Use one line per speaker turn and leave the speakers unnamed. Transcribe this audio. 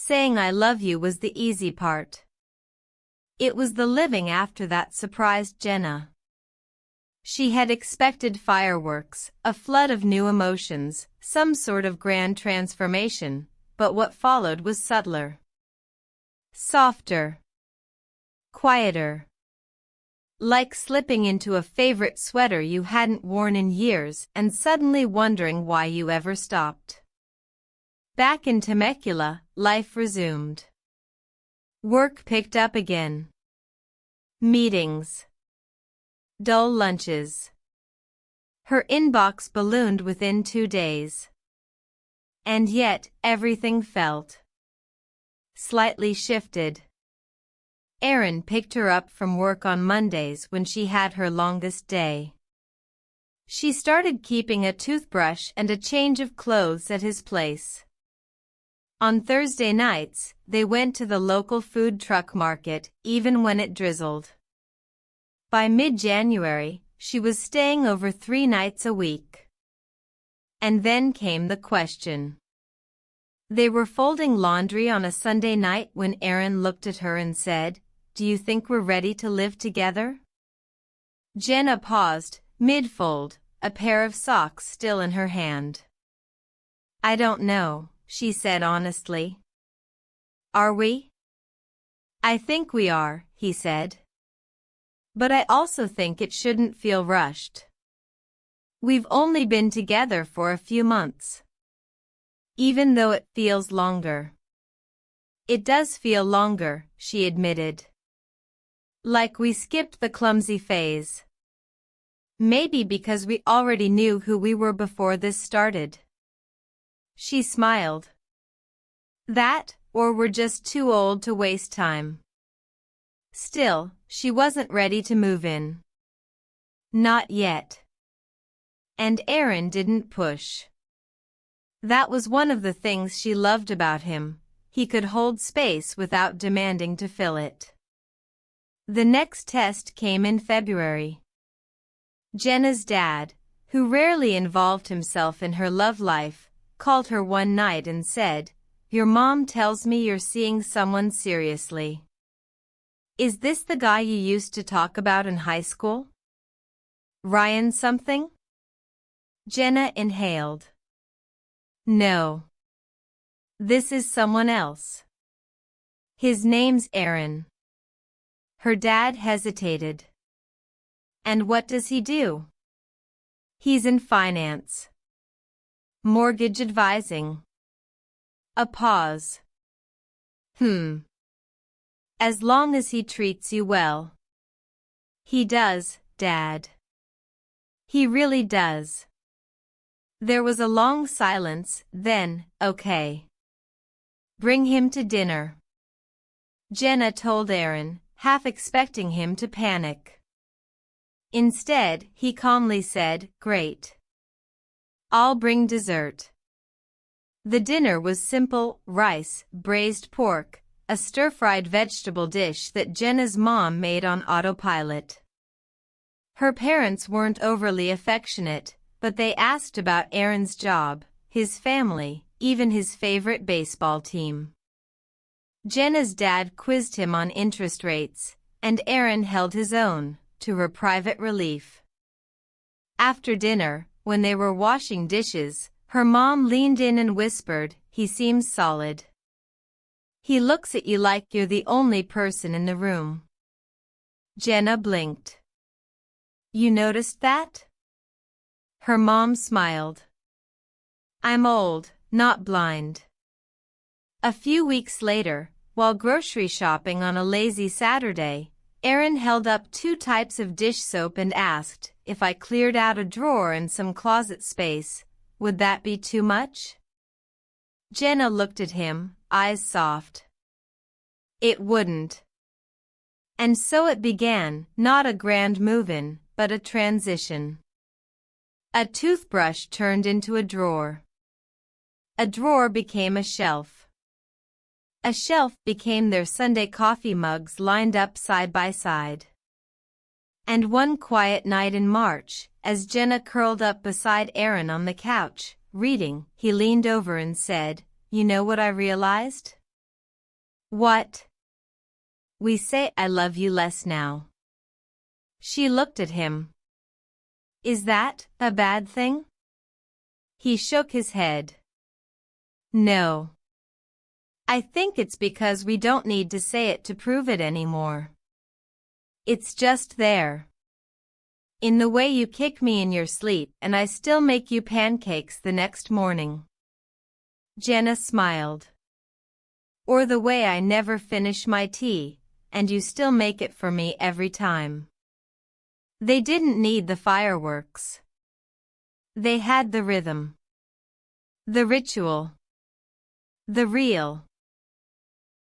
Saying I love you was the easy part. It was the living after that surprised Jenna. She had expected fireworks, a flood of new emotions, some sort of grand transformation, but what followed was subtler. Softer. Quieter. Like slipping into a favorite sweater you hadn't worn in years and suddenly wondering why you ever stopped. Back in Temecula, life resumed. Work picked up again. Meetings. Dull lunches. Her inbox ballooned within 2 days. And yet, everything felt slightly shifted. Aaron picked her up from work on Mondays when she had her longest day. She started keeping a toothbrush and a change of clothes at his place. On Thursday nights, they went to the local food truck market, even when it drizzled. By mid-January, she was staying over 3 nights a week. And then came the question. They were folding laundry on a Sunday night when Aaron looked at her and said, "Do you think we're ready to live together?" Jenna paused, mid-fold, a pair of socks still in her hand. "I don't know," she said honestly. "Are we?" "I think we are," he said. "But I also think it shouldn't feel rushed. We've only been together for a few months. Even though it feels longer." "It does feel longer," she admitted. "Like we skipped the clumsy phase. Maybe because we already knew who we were before this started." She smiled. "That, or we're just too old to waste time." Still, she wasn't ready to move in. Not yet. And Aaron didn't push. That was one of the things she loved about him. He could hold space without demanding to fill it. The next test came in February. Jenna's dad, who rarely involved himself in her love life, called her one night and said, "Your mom tells me you're seeing someone seriously. Is this the guy you used to talk about in high school? Ryan something?" Jenna inhaled. "No. This is someone else. His name's Aaron." Her dad hesitated. "And what does he do?" "He's in finance. Mortgage advising." A pause. As long as he treats you well." "He does, Dad. He really does." There was a long silence, then, "Okay. Bring him to dinner," Jenna told Aaron, half expecting him to panic. Instead, he calmly said, "Great. I'll bring dessert." The dinner was simple: rice, braised pork, a stir-fried vegetable dish that Jenna's mom made on autopilot. Her parents weren't overly affectionate, but they asked about Aaron's job, his family, even his favorite baseball team. Jenna's dad quizzed him on interest rates, and Aaron held his own, to her private relief. After dinner, when they were washing dishes, her mom leaned in and whispered, "He seems solid. He looks at you like you're the only person in the room." Jenna blinked. "You noticed that?" Her mom smiled. "I'm old, not blind." A few weeks later, while grocery shopping on a lazy Saturday, Aaron held up 2 types of dish soap and asked, "If I cleared out a drawer and some closet space, would that be too much?" Jenna looked at him, eyes soft. "It wouldn't." And so it began, not a grand move-in, but a transition. A toothbrush turned into a drawer. A drawer became a shelf. A shelf became their Sunday coffee mugs lined up side by side. And one quiet night in March, as Jenna curled up beside Aaron on the couch, reading, he leaned over and said, "You know what I realized? What? We say I love you less now. She looked at him. Is that a bad thing? He shook his head. No. I think it's because we don't need to say it to prove it anymore. It's just there. In the way you kick me in your sleep and I still make you pancakes the next morning. Jenna smiled. Or the way I never finish my tea, and you still make it for me every time. They didn't need the fireworks. They had the rhythm. The ritual. The real.